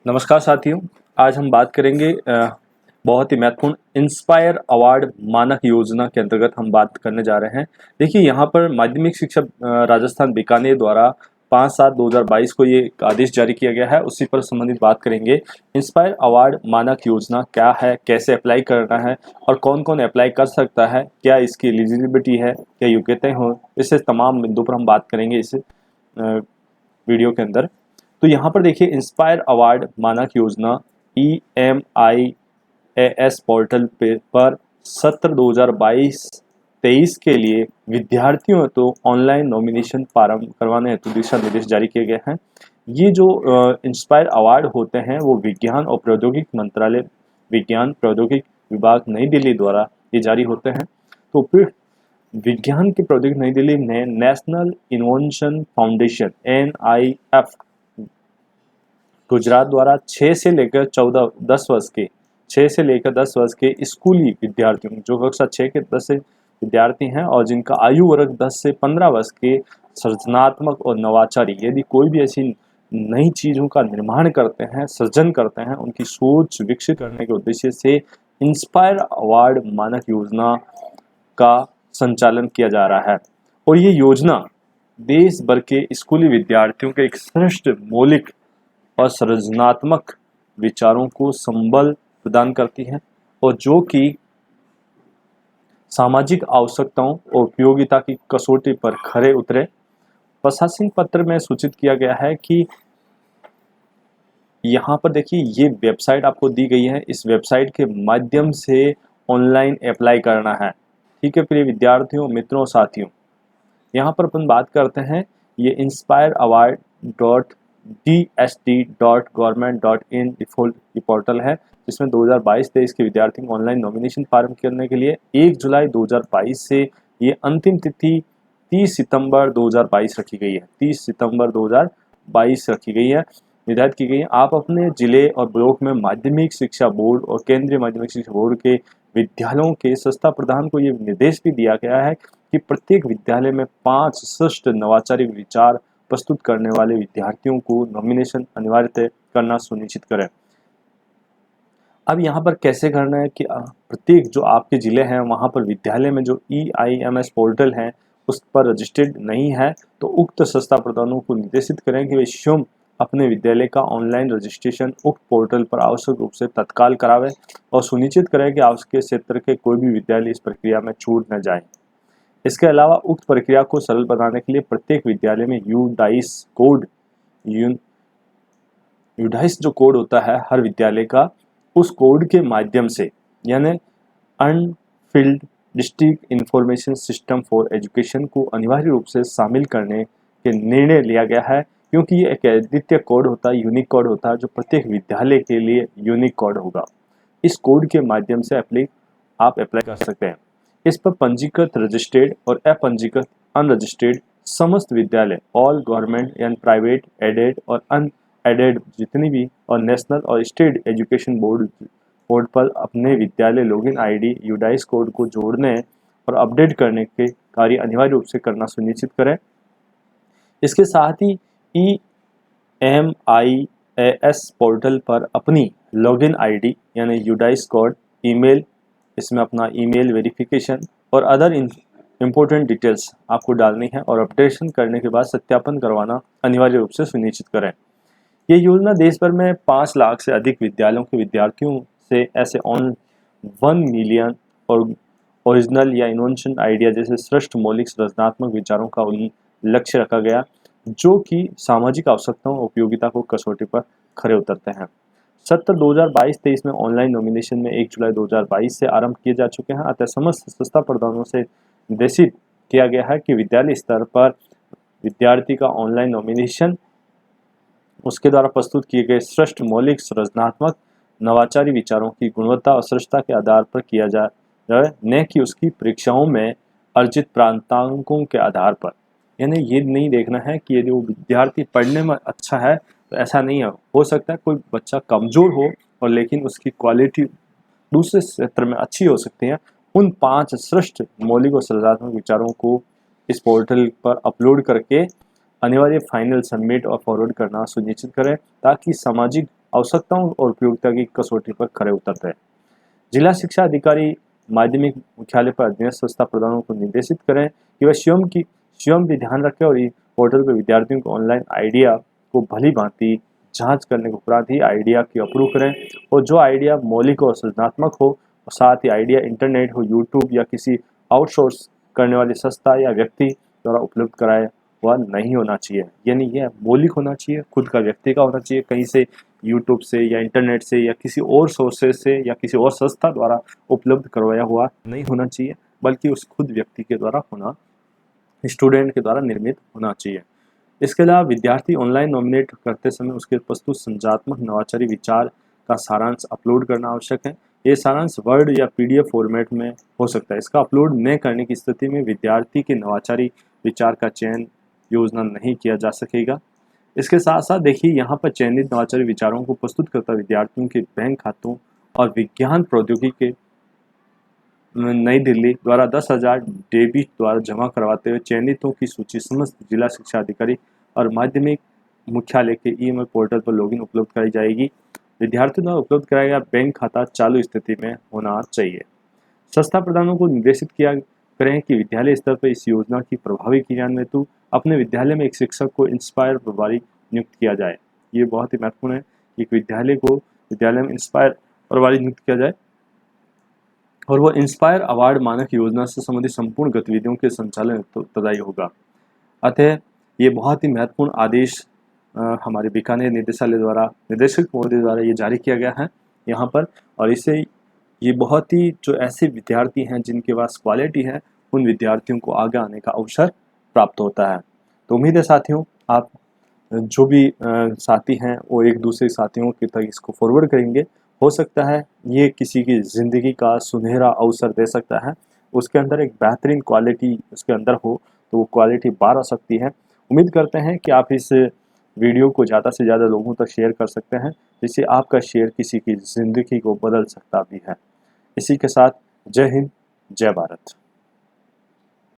नमस्कार साथियों। आज हम बात करेंगे बहुत ही महत्वपूर्ण इंस्पायर अवार्ड मानक योजना के अंतर्गत हम बात करने जा रहे हैं। देखिए, यहाँ पर माध्यमिक शिक्षा राजस्थान बीकानेर द्वारा 5/7/2022 को ये एक आदेश जारी किया गया है, उसी पर संबंधित बात करेंगे। इंस्पायर अवार्ड मानक योजना क्या है, कैसे अप्लाई करना है और कौन कौन अप्लाई कर सकता है, क्या इसकी एलिजिबिलिटी है, क्या योग्यताएं हो, इससे तमाम बिंदु पर हम बात करेंगे इस वीडियो के अंदर। तो यहाँ पर देखिए, इंस्पायर अवार्ड मानक योजना EMIAS पोर्टल पर सत्र 2022-23 के लिए विद्यार्थियों तो ऑनलाइन नॉमिनेशन प्रारंभ करवाने हेतु दिशा निर्देश जारी किए गए हैं। ये जो इंस्पायर अवार्ड होते हैं वो विज्ञान और प्रौद्योगिकी मंत्रालय, विज्ञान प्रौद्योगिकी विभाग नई दिल्ली द्वारा ये जारी होते हैं। तो फिर विज्ञान की प्रौद्योगिकी नई दिल्ली ने national innovation foundation NIF Gujarat द्वारा 6 से लेकर 10 वर्ष के स्कूली विद्यार्थियों, जो कक्षा 6 के 10 से विद्यार्थी हैं और जिनका आयु वर्ग 10 से 15 वर्ष के, सृजनात्मक और नवाचारी, यदि कोई भी ऐसी नई चीज़ों का निर्माण करते हैं, सृजन करते हैं, उनकी सोच विकसित करने के उद्देश्य से इंस्पायर अवार्ड मानक योजना का संचालन किया जा रहा है। और ये योजना देश भर के स्कूली विद्यार्थियों के एक श्रेष्ठ मौलिक और सृजनात्मक विचारों को संबल प्रदान करती है और जो कि सामाजिक आवश्यकताओं और उपयोगिता की कसौटी पर खरे उतरे। प्रशासनिक पत्र में सूचित किया गया है कि यहाँ पर देखिए, ये वेबसाइट आपको दी गई है, इस वेबसाइट के माध्यम से ऑनलाइन अप्लाई करना है। ठीक है प्रिय विद्यार्थियों, मित्रों, साथियों, यहाँ पर अपन बात करते हैं, ये inspireaward.dst.government.in डिफॉल्ट पोर्टल है, जिसमें 2022-23 के विद्यार्थियों को ऑनलाइन नॉमिनेशन फार्म करने के लिए 1 जुलाई 2022 से ये अंतिम तिथि 30 सितंबर 2022 रखी गई है। 30 सितंबर 2022 रखी गई है, निर्धारित की गई है। आप अपने जिले और ब्लॉक में माध्यमिक शिक्षा बोर्ड और केंद्रीय माध्यमिक शिक्षा बोर्ड के विद्यालयों के संस्था प्रधान को ये निर्देश भी दिया गया है कि प्रत्येक विद्यालय में 5 श्रेष्ठ नवाचारी विचार प्रस्तुत करने वाले विद्यार्थियों को नॉमिनेशन अनिवार्य करना सुनिश्चित करें। अब यहाँ पर कैसे करना है कि प्रत्येक जो आपके जिले हैं वहाँ पर विद्यालय में जो EIMS पोर्टल है उस पर रजिस्टर्ड नहीं है, तो उक्त संस्था प्रधानों को निर्देशित करें कि वे स्वयं अपने विद्यालय का ऑनलाइन रजिस्ट्रेशन उक्त पोर्टल पर आवश्यक रूप से तत्काल करावें और सुनिश्चित करें कि आपके क्षेत्र के कोई भी विद्यालय इस प्रक्रिया में छूट न जाए। इसके अलावा उक्त प्रक्रिया को सरल बनाने के लिए प्रत्येक विद्यालय में यूडाइस जो कोड होता है हर विद्यालय का, उस कोड के माध्यम से, यानी Anfield district information system for education को अनिवार्य रूप से शामिल करने के निर्णय लिया गया है, क्योंकि ये एक अद्वितीय कोड होता है, यूनिक कोड होता है, जो प्रत्येक विद्यालय के लिए यूनिक कोड होगा। इस कोड के माध्यम से आप अप्लाई कर सकते हैं। इस पर पंजीकृत, रजिस्टर्ड और अपंजीकृत अनरजिस्टर्ड समस्त विद्यालय, all government and private, aided और अनएडेड जितनी भी, और नेशनल और स्टेट एजुकेशन बोर्ड पर अपने विद्यालय लॉगिन ID यूडाइस कोड को जोड़ने और अपडेट करने के कार्य अनिवार्य रूप से करना सुनिश्चित करें। इसके साथ ही EMIAS पोर्टल पर अपनी लॉगिन ID यानी यूडाइस कोड, ईमेल, इसमें अपना ईमेल वेरिफिकेशन और अदर इम्पोर्टेंट डिटेल्स आपको डालनी है और अपडेशन करने के बाद सत्यापन करवाना अनिवार्य रूप से सुनिश्चित करें। ये योजना देश भर में 5 लाख से अधिक विद्यालयों के विद्यार्थियों से ऐसे 1 मिलियन और ओरिजिनल या इनोवेशन आइडिया जैसे श्रेष्ठ मौलिक रचनात्मक विचारों का लक्ष्य रखा गया, जो कि सामाजिक आवश्यकताओं और उपयोगिता को कसौटी पर खरे उतरते हैं। सत्र 2022-23 में ऑनलाइन नॉमिनेशन में 1 जुलाई 2022 से आरंभ किए जा चुके हैं। अतः समस्त संस्था प्रधानों से निर्देशित किया गया है कि विद्यालय स्तर पर विद्यार्थी का ऑनलाइन नॉमिनेशन उसके द्वारा प्रस्तुत किए गए श्रेष्ठ मौलिक सृजनात्मक नवाचारी विचारों की गुणवत्ता और श्रेष्ठता के आधार पर किया जाए, न कि उसकी परीक्षाओं में अर्जित प्रांतांकों के आधार पर। यानी ये नहीं देखना है कि यदि वो विद्यार्थी पढ़ने में अच्छा है तो ऐसा नहीं है, हो सकता है कोई बच्चा कमज़ोर हो और लेकिन उसकी क्वालिटी दूसरे क्षेत्र में अच्छी हो सकती है। उन 5 श्रेष्ठ मौलिक और सृजनात्मक विचारों को इस पोर्टल पर अपलोड करके अनिवार्य फाइनल सबमिट और फॉरवर्ड करना सुनिश्चित करें, ताकि सामाजिक आवश्यकताओं और उपयोगिता की कसौटी पर खरे उतरते हैं। जिला शिक्षा अधिकारी माध्यमिक मुख्यालय पर अध्ययन संस्था प्रधानों को निर्देशित करें कि वह स्वयं भी ध्यान रखें और पोर्टल पर विद्यार्थियों को ऑनलाइन आइडिया को भली भांति जांच करने के उपरांत ही आइडिया की अप्रूव करें, और जो आइडिया मौलिक और सृजनात्मक हो, और साथ ही आइडिया इंटरनेट हो, यूट्यूब या किसी आउटसोर्स करने वाली संस्था या व्यक्ति द्वारा उपलब्ध कराया हुआ नहीं होना चाहिए। यानी यह मौलिक होना चाहिए, खुद का व्यक्ति का होना चाहिए, कहीं से यूट्यूब से या इंटरनेट से या किसी और सोर्सेज से या किसी और संस्था द्वारा उपलब्ध करवाया हुआ नहीं होना चाहिए, बल्कि उस खुद व्यक्ति के द्वारा होना, स्टूडेंट के द्वारा निर्मित होना चाहिए। इसके अलावा विद्यार्थी ऑनलाइन नॉमिनेट करते समय उसके प्रस्तुत संज्ञानात्मक नवाचारी विचार का सारांश अपलोड करना आवश्यक है। ये सारांश वर्ड या पीडीएफ फॉर्मेट में हो सकता है। इसका अपलोड न करने की स्थिति में विद्यार्थी के नवाचारी विचार का चयन योजना नहीं किया जा सकेगा। इसके साथ साथ देखिए, यहाँ पर चयनित नवाचारी विचारों को प्रस्तुत करता विद्यार्थियों के बैंक खातों और विज्ञान प्रौद्योगिकी के नई दिल्ली द्वारा 10,000 डेबिट द्वारा जमा करवाते हुए चयनितों की सूची समस्त जिला शिक्षा अधिकारी और माध्यमिक मुख्यालय के ईमेल पोर्टल पर लॉगिन उपलब्ध कराई जाएगी। विद्यार्थियों द्वारा उपलब्ध कराया गया बैंक खाता चालू स्थिति में होना चाहिए। संस्था प्रधानों को निर्देशित किया करें कि विद्यालय स्तर पर इस योजना की प्रभावी क्रियान्वयन हेतु अपने विद्यालय में एक शिक्षक को इंस्पायर प्रभारी नियुक्त किया जाए। ये बहुत ही महत्वपूर्ण है कि विद्यालय में इंस्पायर प्रभारी नियुक्त किया जाए, और वो इंस्पायर अवार्ड मानक योजना से संबंधित संपूर्ण गतिविधियों के संचालन तदाई होगा। अतः ये बहुत ही महत्वपूर्ण आदेश हमारे बीकानेर निदेशालय द्वारा, निदेशक महोदय द्वारा ये जारी किया गया है यहाँ पर, और इससे ये बहुत ही जो ऐसे विद्यार्थी हैं जिनके पास क्वालिटी है, उन विद्यार्थियों को आगे आने का अवसर प्राप्त होता है। तो उम्मीद है साथियों, आप जो भी साथी हैं वो एक दूसरे साथियों के तक इसको फॉरवर्ड करेंगे। हो सकता है ये किसी की ज़िंदगी का सुनहरा अवसर दे सकता है, उसके अंदर एक बेहतरीन क्वालिटी उसके अंदर हो तो वो क्वालिटी बाहर आ सकती है। उम्मीद करते हैं कि आप इस वीडियो को ज़्यादा से ज़्यादा लोगों तक शेयर कर सकते हैं, जिससे आपका शेयर किसी की ज़िंदगी को बदल सकता भी है। इसी के साथ जय हिंद, जय भारत।